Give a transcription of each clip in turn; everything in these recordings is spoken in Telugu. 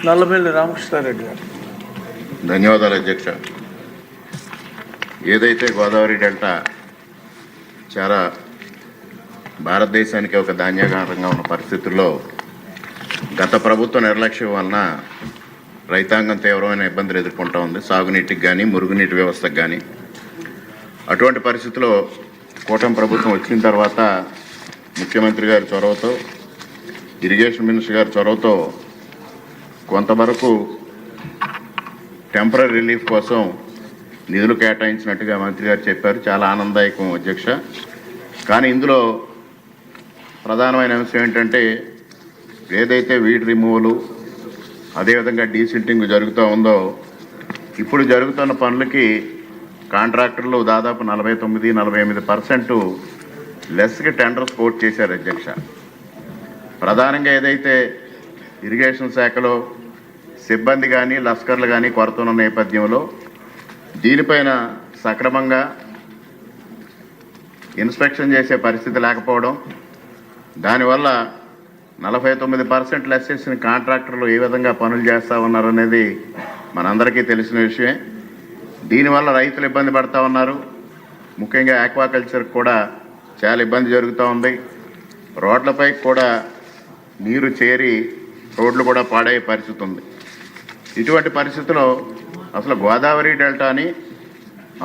నల్లబెల్లి రామకృష్ణారెడ్డి గారు. ధన్యవాదాలు అధ్యక్ష. ఏదైతే గోదావరి డెల్టా చాలా భారతదేశానికి ఒక ధాన్యాగారంగా ఉన్న పరిస్థితుల్లో గత ప్రభుత్వ నిర్లక్ష్యం వలన రైతాంగం తీవ్రమైన ఇబ్బందులు ఎదుర్కొంటూ ఉంది, సాగునీటికి కానీ మురుగునీటి వ్యవస్థకు కానీ. అటువంటి పరిస్థితుల్లో కూటమి ప్రభుత్వం వచ్చిన తర్వాత ముఖ్యమంత్రి గారి చొరవతో, ఇరిగేషన్ మినిస్టర్ గారి చొరవతో కొంతవరకు టెంపరీ రిలీఫ్ కోసం నిధులు కేటాయించినట్టుగా మంత్రి గారు చెప్పారు. చాలా ఆనందదాయకం అధ్యక్ష. కానీ ఇందులో ప్రధానమైన అంశం ఏంటంటే, ఏదైతే వీడ్ రిమూవలు అదేవిధంగా డీసిల్టింగ్ జరుగుతూ ఉందో, ఇప్పుడు జరుగుతున్న పనులకి కాంట్రాక్టర్లు దాదాపు 49-48% లెస్కి టెండర్స్ కోట్ చేశారు అధ్యక్ష. ప్రధానంగా ఏదైతే ఇరిగేషన్ శాఖలో సిబ్బంది కానీ లస్కర్లు కానీ కొరత ఉన్న నేపథ్యంలో దీనిపైన సక్రమంగా ఇన్స్పెక్షన్ చేసే పరిస్థితి లేకపోవడం, దానివల్ల 49% లెస్ చేసిన కాంట్రాక్టర్లు ఏ విధంగా పనులు చేస్తూ ఉన్నారనేది మనందరికీ తెలిసిన విషయమే. దీనివల్ల రైతులు ఇబ్బంది పడుతూ ఉన్నారు. ముఖ్యంగా ఆక్వాకల్చర్ కూడా చాలా ఇబ్బంది జరుగుతూ ఉంది. రోడ్లపై కూడా నీరు చేరి రోడ్లు కూడా పాడయ్యే పరిస్థితి ఉంది. ఇటువంటి పరిస్థితిలో అసలు గోదావరి డెల్టాని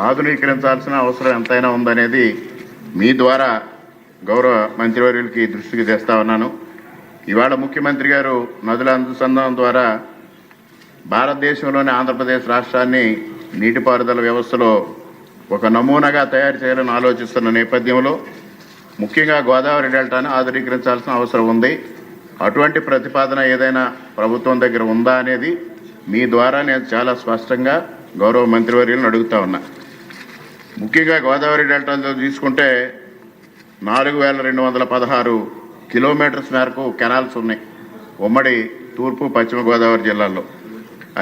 ఆధునీకరించాల్సిన అవసరం ఎంతైనా ఉందనేది మీ ద్వారా గౌరవ మంత్రివర్యులకి దృష్టికి తెస్తా ఉన్నాను. ఇవాళ ముఖ్యమంత్రి గారు నదుల అనుసంధానం ద్వారా భారతదేశంలోని ఆంధ్రప్రదేశ్ రాష్ట్రాన్ని నీటిపారుదల వ్యవస్థలో ఒక నమూనాగా తయారు చేయాలని ఆలోచిస్తున్న నేపథ్యంలో ముఖ్యంగా గోదావరి డెల్టాను ఆధునీకరించాల్సిన అవసరం ఉంది. అటువంటి ప్రతిపాదన ఏదైనా ప్రభుత్వం దగ్గర ఉందా అనేది మీ ద్వారా నేను చాలా స్పష్టంగా గౌరవ మంత్రివర్యులను అడుగుతా ఉన్నా. ముఖ్యంగా గోదావరి డెల్టాలో తీసుకుంటే 4216 కిలోమీటర్స్ మేరకు కెనాల్స్ ఉన్నాయి ఉమ్మడి తూర్పు పశ్చిమ గోదావరి జిల్లాల్లో.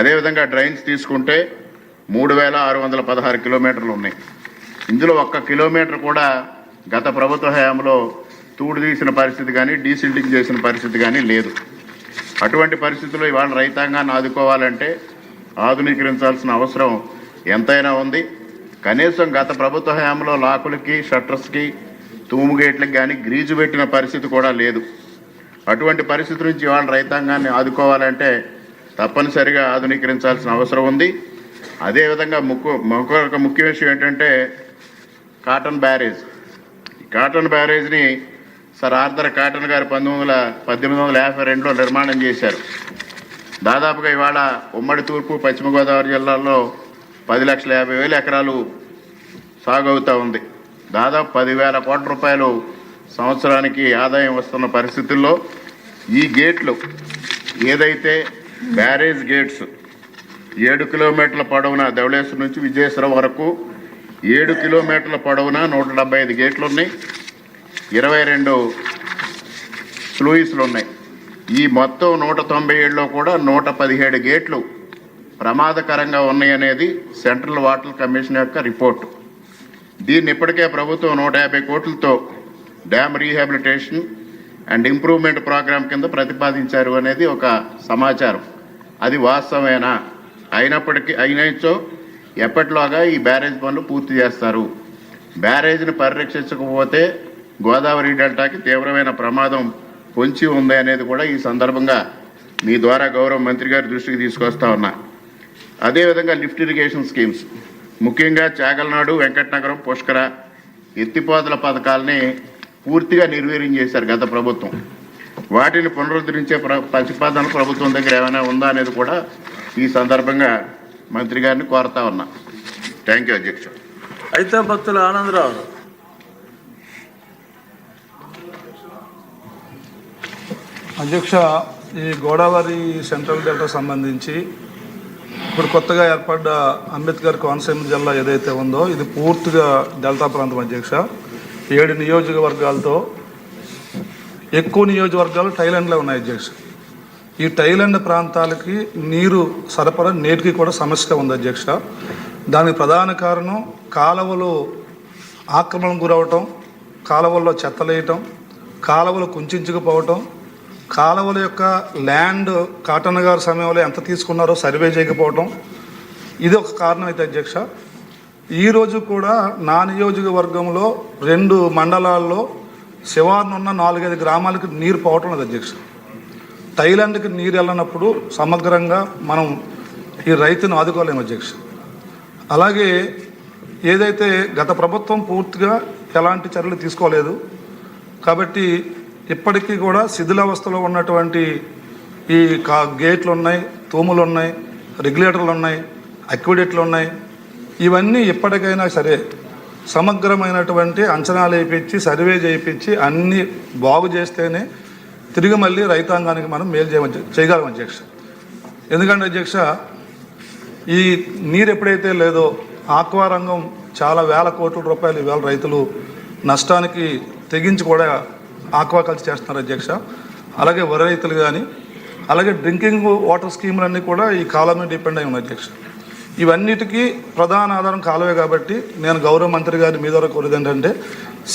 అదేవిధంగా డ్రైన్స్ తీసుకుంటే 3616 కిలోమీటర్లు ఉన్నాయి. ఇందులో 1 కిలోమీటర్ కూడా గత ప్రభుత్వ హయాంలో తూడు తీసిన పరిస్థితి కానీ డీసిల్టింగ్ చేసిన పరిస్థితి కానీ లేదు. అటువంటి పరిస్థితుల్లో ఇవాళ రైతాంగాన్ని ఆదుకోవాలంటే ఆధునీకరించాల్సిన అవసరం ఎంతైనా ఉంది. కనీసం గత ప్రభుత్వ హయాంలో లాకులకి షట్టర్స్కి తూము గేట్లకు కానీ గ్రీజు పెట్టిన పరిస్థితి కూడా లేదు. అటువంటి పరిస్థితి నుంచి ఇవాళ రైతాంగాన్ని ఆదుకోవాలంటే తప్పనిసరిగా ఆధునీకరించాల్సిన అవసరం ఉంది. అదేవిధంగా మరొక ముఖ్య విషయం ఏంటంటే కాటన్ బ్యారేజ్. కాటన్ బ్యారేజ్ని సర్ ఆర్థర్ కాటన్ గారు 1852లో నిర్మాణం చేశారు. దాదాపుగా ఇవాళ ఉమ్మడి తూర్పు పశ్చిమ గోదావరి జిల్లాల్లో 10,50,000 ఎకరాలు సాగు అవుతూ ఉంది. దాదాపు 10,000 కోట్ల రూపాయలు సంవత్సరానికి ఆదాయం వస్తున్న పరిస్థితుల్లో ఈ గేట్లు ఏదైతే బ్యారేజ్ గేట్స్ 7 కిలోమీటర్ల పొడవున ధవళేశ్వరం నుంచి విజయేశ్వరం వరకు 7 కిలోమీటర్ల పొడవున 175 గేట్లు ఉన్నాయి, 22 స్లూయిస్లు ఉన్నాయి. ఈ మొత్తం 197లో కూడా 117 గేట్లు ప్రమాదకరంగా ఉన్నాయనేది సెంట్రల్ వాటర్ కమిషన్ యొక్క రిపోర్టు. దీన్ని ఇప్పటికే ప్రభుత్వం 150 కోట్లతో dam rehabilitation and improvement programme కింద ప్రతిపాదించారు అనేది ఒక సమాచారం. అది వాస్తవమేనా? అయినచో ఎప్పటిలోగా ఈ బ్యారేజ్ పనులు పూర్తి చేస్తారు? బ్యారేజ్ని పరిరక్షించకపోతే గోదావరి డెల్టాకి తీవ్రమైన ప్రమాదం పొంచి ఉంది అనేది కూడా ఈ సందర్భంగా మీ ద్వారా గౌరవ మంత్రి గారి దృష్టికి తీసుకొస్తా ఉన్నా. అదేవిధంగా లిఫ్ట్ ఇరిగేషన్ స్కీమ్స్, ముఖ్యంగా చాగల్నాడు, వెంకటనగరం, పుష్కర ఎత్తిపోతల పథకాలని పూర్తిగా నిర్వీర్యం చేశారు గత ప్రభుత్వం. వాటిని పునరుద్ధరించే ప్రతిపాదన ప్రభుత్వం దగ్గర ఏమైనా ఉందా అనేది కూడా ఈ సందర్భంగా మంత్రి గారిని కోరుతా ఉన్నా. థ్యాంక్ యూ అధ్యక్ష. అయితే భక్తుల ఆనందరావు. అధ్యక్ష, ఈ గోదావరి సెంట్రల్ డెల్టా సంబంధించి ఇప్పుడు కొత్తగా ఏర్పడ్డ అంబేద్కర్ కోనసీమ జిల్లా ఏదైతే ఉందో ఇది పూర్తిగా డెల్టా ప్రాంతం అధ్యక్ష. 7 నియోజకవర్గాలతో ఎక్కువ నియోజకవర్గాలు టైలాండ్లో ఉన్నాయి అధ్యక్ష. ఈ టైలాండ్ ప్రాంతాలకి నీరు సరఫరా నేటికి కూడా సమస్య ఉంది అధ్యక్ష. దానికి ప్రధాన కారణం కాలువలు ఆక్రమణకు గురవటం, కాలువల్లో చెత్తలేయటం, కాలువలు కుంచుకుపోవటం, కాలువల యొక్క ల్యాండ్ కాటన్ గారి సమయంలో ఎంత తీసుకున్నారో సర్వే చేయకపోవడం ఇది ఒక కారణం అయితే అధ్యక్ష. ఈరోజు కూడా నా నియోజకవర్గంలో 2 మండలాల్లో శివారును ఉన్న 4-5 గ్రామాలకు నీరు పోవటం లేదు అధ్యక్ష. థైలాండ్కి నీరు వెళ్ళినప్పుడు సమగ్రంగా మనం ఈ రైతును ఆదుకోలేము అధ్యక్ష. అలాగే ఏదైతే గత ప్రభుత్వం పూర్తిగా ఎలాంటి చర్యలు తీసుకోలేదు కాబట్టి ఇప్పటికీ కూడా శిథిలావస్థలో ఉన్నటువంటి ఈ గేట్లు ఉన్నాయి, తూములు ఉన్నాయి, రెగ్యులేటర్లు ఉన్నాయి, అక్విడేట్లు ఉన్నాయి. ఇవన్నీ ఎప్పటికైనా సరే సమగ్రమైనటువంటి అంచనాలు వేయించి సర్వే చేయించి అన్నీ బాగు చేస్తేనే తిరిగి మళ్ళీ రైతాంగానికి మనం మేలు చేయగలం అధ్యక్ష. ఎందుకంటే అధ్యక్ష ఈ నీరు ఎప్పుడైతే లేదో ఆక్వా రంగం చాలా వేల కోట్ల రూపాయలు ఇవాళ రైతులు నష్టానికి తెగించి కూడా ఆక్వాకల్చర్ చేస్తున్నారు అధ్యక్ష. అలాగే వరి రైతులు కానీ అలాగే డ్రింకింగ్ వాటర్ స్కీములన్నీ కూడా ఈ కాలువ మీద డిపెండ్ అయి ఉన్నాయి అధ్యక్ష. ఇవన్నిటికీ ప్రధాన ఆధారం కాలువే కాబట్టి నేను గౌరవ మంత్రి గారి మీ ద్వారా కోరేది ఏంటంటే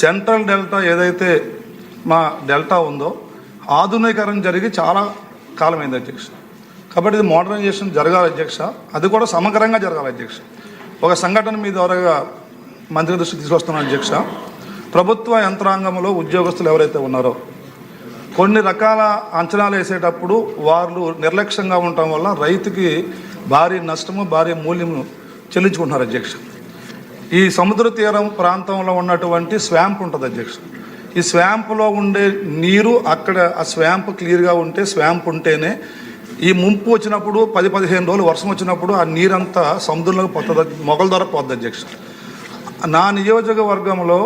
సెంట్రల్ డెల్టా ఏదైతే మా డెల్టా ఉందో ఆధునీకరణ జరిగి చాలా కాలమైంది అధ్యక్ష. కాబట్టి ఇది మోడర్నైజేషన్ జరగాలి అధ్యక్ష. అది కూడా సమగ్రంగా జరగాలి అధ్యక్ష. ఒక సంఘటన మీ ద్వారా మంత్రి దృష్టికి తీసుకొస్తున్నాను అధ్యక్ష. ప్రభుత్వ యంత్రాంగంలో ఉద్యోగస్తులు ఎవరైతే ఉన్నారో కొన్ని రకాల అంచనాలు వేసేటప్పుడు వాళ్ళు నిర్లక్ష్యంగా ఉండటం వల్ల రైతుకి భారీ నష్టము భారీ మూల్యము చెల్లించుకుంటున్నారు అధ్యక్ష. ఈ సముద్ర తీరం ప్రాంతంలో ఉన్నటువంటి స్వాంప్ ఉంటుంది అధ్యక్ష. ఈ స్వాంప్లో ఉండే నీరు అక్కడ ఆ స్వాంప్ క్లియర్గా ఉంటే స్వాంప్ ఉంటేనే ఈ ముంపు వచ్చినప్పుడు 10-15 రోజులు వర్షం వచ్చినప్పుడు ఆ నీరంతా సముద్రంలోకి పోతుంది, మొగల ద్వారా పోతుంది అధ్యక్ష. నా నియోజకవర్గంలో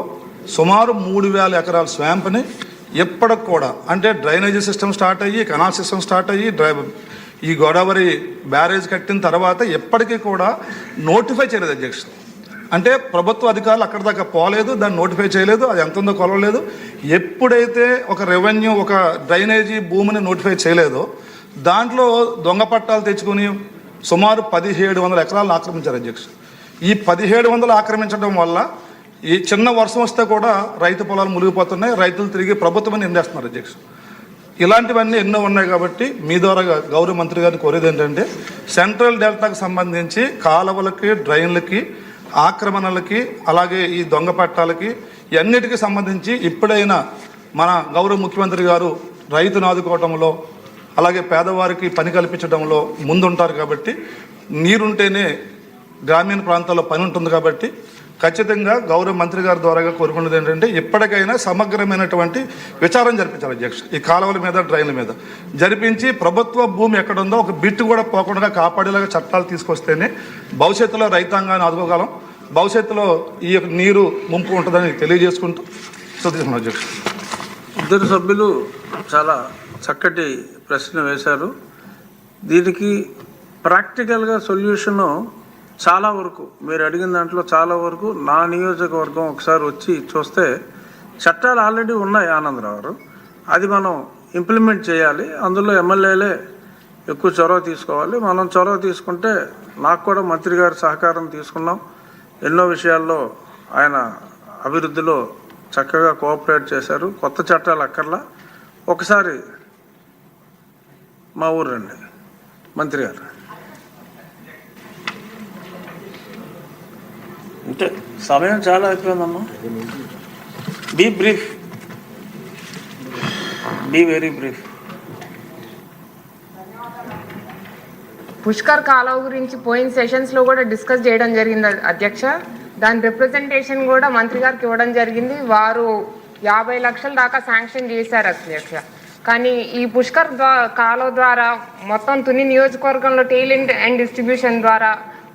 సుమారు 3000 ఎకరాల స్వాంప్ని ఎప్పటికి కూడా అంటే డ్రైనేజీ సిస్టమ్ స్టార్ట్ అయ్యి కెనాల్ సిస్టమ్ స్టార్ట్ అయ్యి ఈ గోదావరి బ్యారేజ్ కట్టిన తర్వాత ఎప్పటికీ కూడా నోటిఫై చేయలేదు అధ్యక్ష. అంటే ప్రభుత్వ అధికారులు అక్కడి దాకా పోలేదు, దాన్ని నోటిఫై చేయలేదు, అది ఎంత ఉందో కొలవలేదు. ఎప్పుడైతే ఒక రెవెన్యూ ఒక డ్రైనేజీ భూమిని నోటిఫై చేయలేదో దాంట్లో దొంగ పట్టాలు తెచ్చుకొని సుమారు 1700 ఎకరాలను ఆక్రమించారు అధ్యక్ష. ఈ 1700 ఆక్రమించడం వల్ల ఈ చిన్న వర్షం వస్తే కూడా రైతు పొలాలు మునిగిపోతున్నాయి, రైతులు తిరిగి ప్రభుత్వాన్ని నిందేస్తున్నారు అధ్యక్ష. ఇలాంటివన్నీ ఎన్నో ఉన్నాయి కాబట్టి మీ ద్వారా గౌరవ మంత్రి గారిని కోరేది ఏంటంటే సెంట్రల్ డెల్టాకు సంబంధించి కాలువలకి డ్రైన్లకి ఆక్రమణలకి అలాగే ఈ దొంగ పట్టాలకి ఇవన్నిటికీ సంబంధించి ఇప్పుడైనా మన గౌరవ ముఖ్యమంత్రి గారు రైతును ఆదుకోవడంలో అలాగే పేదవారికి పని కల్పించడంలో ముందుంటారు కాబట్టి నీరుంటేనే గ్రామీణ ప్రాంతాల్లో పని ఉంటుంది కాబట్టి ఖచ్చితంగా గౌరవ మంత్రి గారి ద్వారా కోరుకున్నది ఏంటంటే ఇప్పటికైనా సమగ్రమైనటువంటి విచారం జరిపించాలి అధ్యక్ష. ఈ కాలువల మీద డ్రైన్ల మీద జరిపించి ప్రభుత్వ భూమి ఎక్కడుందో ఒక బిట్టు కూడా పోకుండా కాపాడేలాగా చట్టాలు తీసుకొస్తేనే భవిష్యత్తులో రైతాంగాన్ని ఆదుకోగలం, భవిష్యత్తులో ఈ నీరు ముంపు ఉంటుందని తెలియజేసుకుంటూ తీసుకున్నాం అధ్యక్ష. ఇద్దరు సభ్యులు చాలా చక్కటి ప్రశ్న వేశారు. దీనికి ప్రాక్టికల్గా సొల్యూషను చాలా వరకు మీరు అడిగిన దాంట్లో చాలా వరకు నా నియోజకవర్గం ఒకసారి వచ్చి చూస్తే చట్టాలు ఆల్రెడీ ఉన్నాయి ఆనందరావు గారు, అది మనం ఇంప్లిమెంట్ చేయాలి. అందులో ఎమ్మెల్యేలే ఎక్కువ చొరవ తీసుకోవాలి. మనం చొరవ తీసుకుంటే నాకు కూడా మంత్రి గారి సహకారం తీసుకున్నాం. ఎన్నో విషయాల్లో ఆయన అభివృద్ధిలో చక్కగా కోఆపరేట్ చేశారు. కొత్త చట్టాలు అక్కర్లా, ఒకసారి మా ఊరు రండి మంత్రి గారు. అంటే సమయం చాలా అయిపోయిందమ్మా. Be brief, be very brief. Pushkar కాలువ గురించి పోయిన సెషన్స్లో కూడా డిస్కస్ చేయడం జరిగింది అధ్యక్ష. దాని రిప్రజెంటేషన్ కూడా మంత్రి గారికి ఇవ్వడం జరిగింది. వారు 50 లక్షల దాకా శాంక్షన్ చేశారు అధ్యక్ష. కానీ ఈ పుష్కర్ కాలువ ద్వారా మొత్తం తుని నియోజకవర్గంలో టెయిల్ అండ్ డిస్ట్రిబ్యూషన్ ద్వారా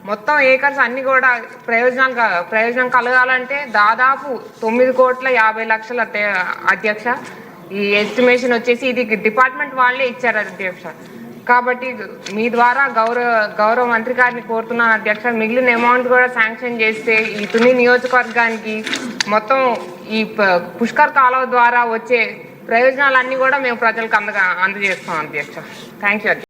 మొత్తం ఏకర్స్ అన్ని కూడా ప్రయోజనం కలగాలంటే దాదాపు 9,50,00,000 అధ్యక్ష. ఈ ఎస్టిమేషన్ వచ్చేసి ఇది డిపార్ట్మెంట్ వాళ్ళే ఇచ్చారు అధ్యక్ష. కాబట్టి మీ ద్వారా గౌరవ మంత్రి గారిని కోరుతున్నాను అధ్యక్ష, మిగిలిన అమౌంట్ కూడా శాంక్షన్ చేస్తే ఈ తుని నియోజకవర్గానికి మొత్తం ఈ పుష్కర్ కాలువ ద్వారా వచ్చే ప్రయోజనాలన్నీ కూడా మేము ప్రజలకు అందజేస్తాం అధ్యక్ష. Thank you.